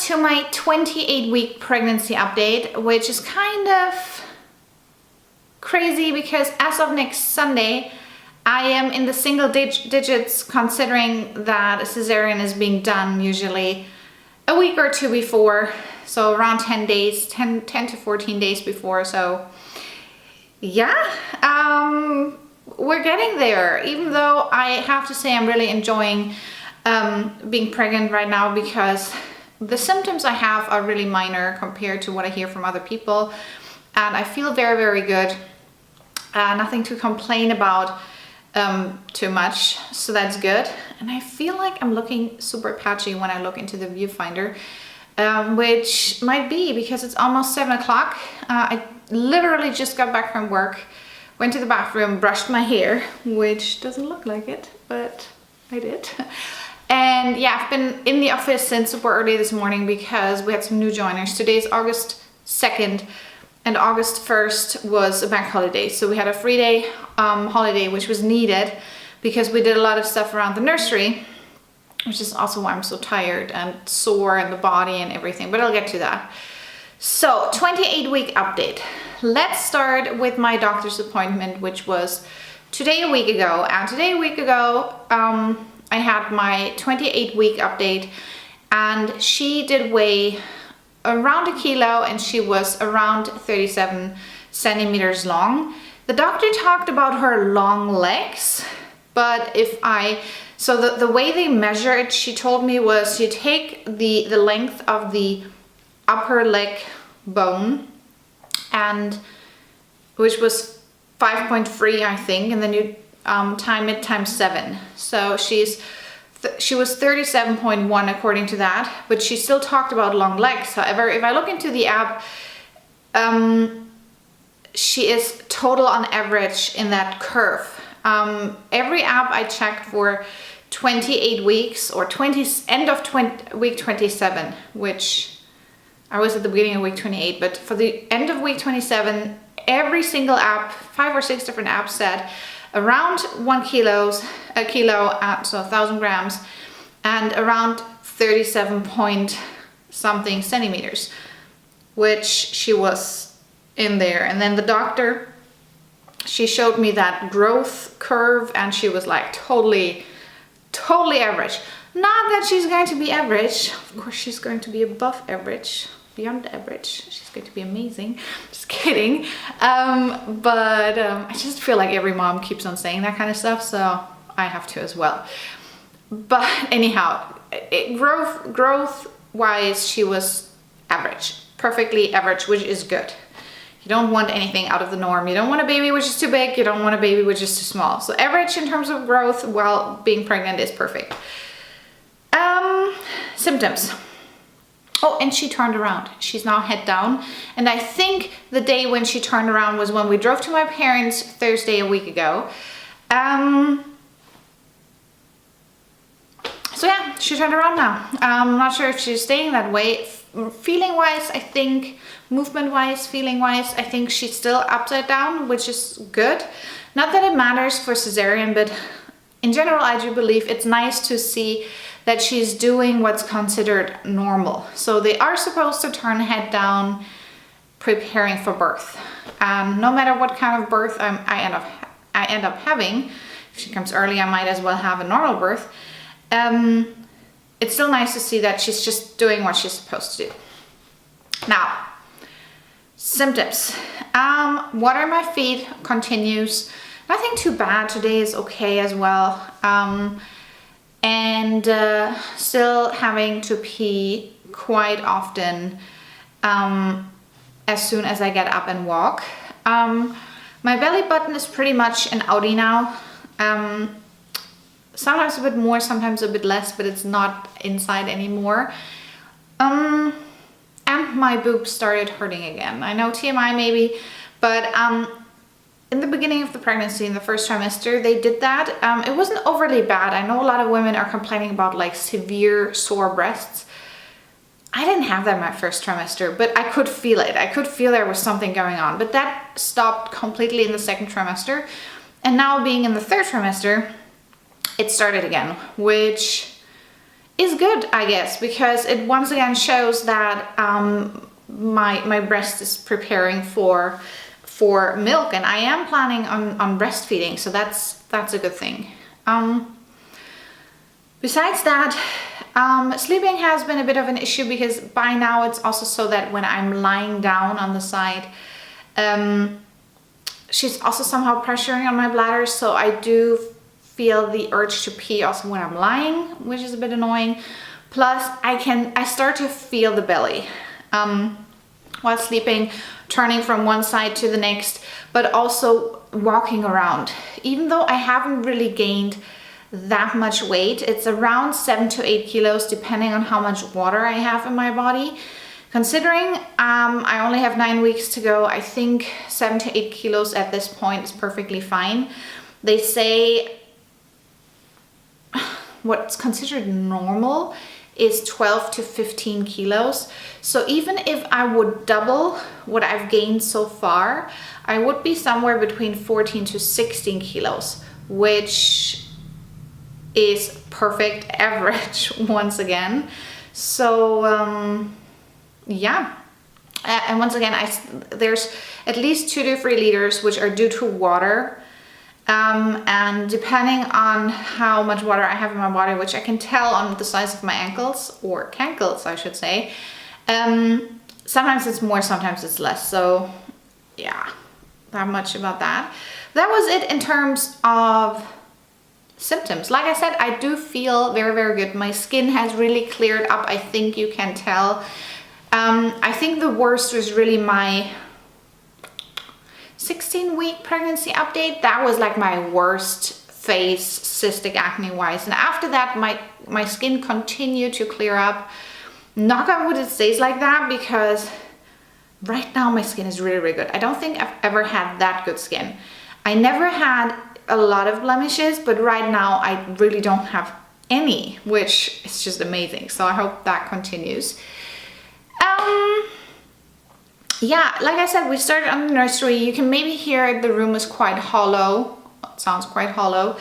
to my 28-week pregnancy update, which is kind of crazy because as of next Sunday, I am in the single digits, considering that a cesarean is being done usually a week or two before, so around 10 days, 10 to 14 days before. So yeah, we're getting there, even though I have to say I'm really enjoying being pregnant right now, because the symptoms I have are really minor compared to what I hear from other people, and I feel very, very good. Nothing to complain about too much, so that's good. And I feel like I'm looking super patchy when I look into the viewfinder, which might be because it's almost 7 o'clock. I literally just got back from work, went to the bathroom, brushed my hair, which doesn't look like it, but I did. And yeah, I've been in the office since super early this morning because we had some new joiners. Today's August 2nd. And August 1st was a bank holiday. So we had a 3-day holiday, which was needed because we did a lot of stuff around the nursery, which is also why I'm so tired and sore in the body and everything, but I'll get to that. So 28-week update. Let's start with my doctor's appointment, which was today a week ago. And today a week ago, I had my 28-week update, and she did weigh around 1 kilo and she was around 37 centimeters long. The doctor talked about her long legs, but so the way they measure it, she told me, was you take the length of the upper leg bone, and which was 5.3 I think, and then you time it times 7. So she was 37.1 according to that, but she still talked about long legs. However, if I look into the app, she is total on average in that curve. Every app I checked for 28 weeks or end of week 27, which I was at the beginning of week 28, but for the end of week 27, every single app, 5 or 6 different apps said around 1 kilo, so 1,000 grams, and around 37 point something centimeters, which she was in there. And then the doctor, she showed me that growth curve, and she was like totally average. Not that she's going to be average, of course she's going to be above average, beyond average. She's going to be amazing. Just kidding. But I just feel like every mom keeps on saying that kind of stuff, so I have to as well. But anyhow, growth wise, she was average, perfectly average, which is good. You don't want anything out of the norm. You don't want a baby which is too big. You don't want a baby which is too small. So average in terms of growth while being pregnant is perfect. Symptoms. Oh, and she turned around. She's now head down. And I think the day when she turned around was when we drove to my parents Thursday a week ago. So yeah, she turned around now. I'm not sure if she's staying that way. Feeling wise, I think, movement wise, feeling wise, I think she's still upside down, which is good. Not that it matters for cesarean, but in general, I do believe it's nice to see that she's doing what's considered normal. So they are supposed to turn head down, preparing for birth. No matter what kind of birth I end up having, if she comes early, I might as well have a normal birth. It's still nice to see that she's just doing what she's supposed to do. Now, symptoms. Water in my feet continues. Nothing too bad. Today is okay as well. And still having to pee quite often as soon as I get up and walk. My belly button is pretty much an outie now. Sometimes a bit more, sometimes a bit less, but it's not inside anymore. And my boobs started hurting again. I know TMI maybe, but in the beginning of the pregnancy, in the first trimester, they did that. It wasn't overly bad. I know a lot of women are complaining about like severe sore breasts. I didn't have that in my first trimester, but I could feel it. I could feel there was something going on, but that stopped completely in the second trimester. And now being in the third trimester, it started again, which is good, I guess, because it once again shows that my breast is preparing for milk, and I am planning on breastfeeding, so that's a good thing. Besides that, sleeping has been a bit of an issue, because by now it's also so that when I'm lying down on the side, she's also somehow pressuring on my bladder, so I do feel the urge to pee also when I'm lying, which is a bit annoying. Plus I start to feel the belly while sleeping, turning from one side to the next, but also walking around. Even though I haven't really gained that much weight, it's around 7 to 8 kilos depending on how much water I have in my body. Considering I only have 9 weeks to go, I think 7 to 8 kilos at this point is perfectly fine. They say what's considered normal is 12 to 15 kilos. So even if I would double what I've gained so far, I would be somewhere between 14 to 16 kilos, which is perfect average once again. So yeah, and once again, there's at least 2 to 3 liters which are due to water. And depending on how much water I have in my body, which I can tell on the size of my ankles, or cankles I should say, sometimes it's more, sometimes it's less. So yeah, that much about that. That was it in terms of symptoms. Like I said, I do feel very, very good. My skin has really cleared up, I think you can tell. I think the worst was really my 16-week pregnancy update. That was like my worst phase cystic acne wise, and after that my skin continued to clear up. Knock on wood, it stays like that, because right now my skin is really, really good. I don't think I've ever had that good skin. I never had a lot of blemishes, but right now I really don't have any, which is just amazing. So I hope that continues. Yeah, like I said, we started on the nursery. You can maybe hear the room is quite hollow. It sounds quite hollow.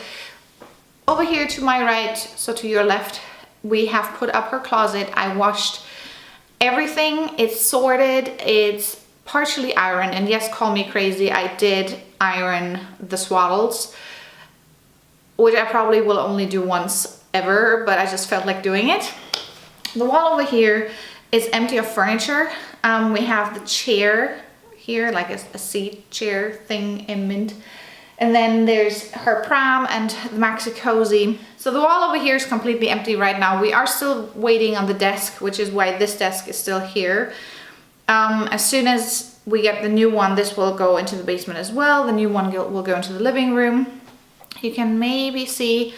Over here to my right, so to your left, we have put up her closet. I washed everything. It's sorted. It's partially ironed. And yes, call me crazy, I did iron the swaddles, which I probably will only do once ever, but I just felt like doing it. The wall over here is empty of furniture. We have the chair here, like a seat chair thing in mint. And then there's her pram and the maxi cozy. So the wall over here is completely empty right now. We are still waiting on the desk, which is why this desk is still here. As soon as we get the new one, this will go into the basement as well. The new one will go into the living room. You can maybe see,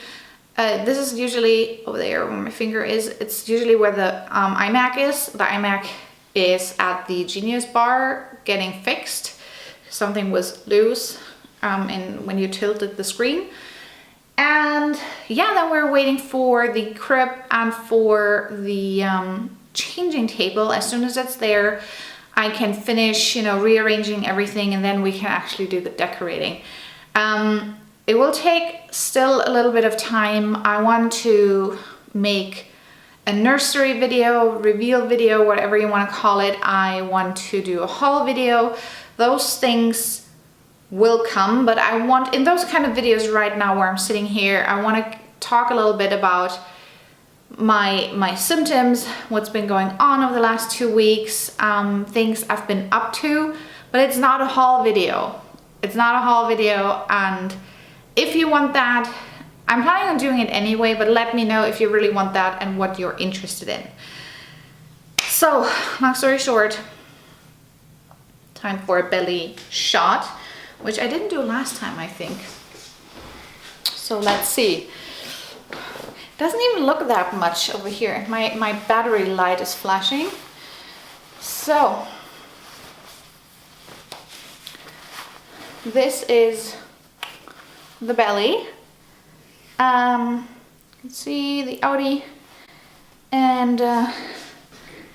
this is usually over there where my finger is. It's usually where the iMac is. The iMac is at the Genius bar getting fixed. Something was loose when you tilted the screen. And yeah, then we're waiting for the crib and for the changing table. As soon as it's there, I can finish, rearranging everything, and then we can actually do the decorating. It will take still a little bit of time. I want to make a nursery video, reveal video, whatever you want to call it. I want to do a haul video. Those things will come, but I want, in those kind of videos right now where I'm sitting here, I want to talk a little bit about my symptoms, what's been going on over the last 2 weeks, things I've been up to, but it's not a haul video. It's not a haul video, and if you want that, I'm planning on doing it anyway, but let me know if you really want that and what you're interested in. So, long story short, time for a belly shot, which I didn't do last time, I think. So let's see. Doesn't even look that much over here. My battery light is flashing. So, this is the belly. Let's see the outie, and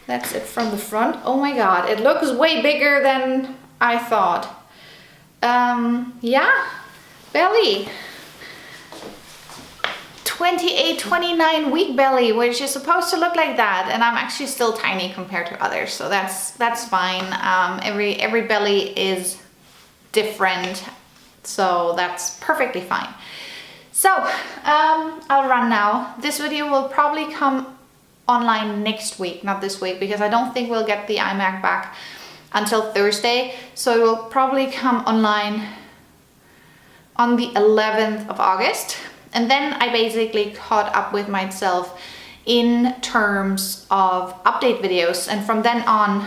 that's it from the front. Oh my god, it looks way bigger than I thought. Yeah, belly. 28, 29 week belly, which is supposed to look like that, and I'm actually still tiny compared to others, so that's fine. Every belly is different, so that's perfectly fine. So I'll run now. This video will probably come online next week, not this week, because I don't think we'll get the iMac back until Thursday, so it will probably come online on the 11th of August. And then I basically caught up with myself in terms of update videos, and from then on,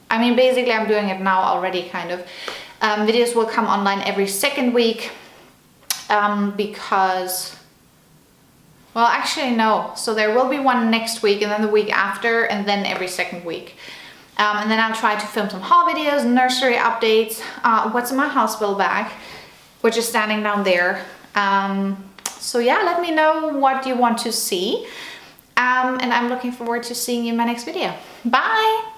I mean, basically I'm doing it now already, kind of. Videos will come online every second week, because, well, actually no, so there will be one next week, and then the week after, and then every second week. And then I'll try to film some haul videos, nursery updates, what's in my hospital bag, which is standing down there. So yeah, let me know what you want to see. And I'm looking forward to seeing you in my next video. Bye!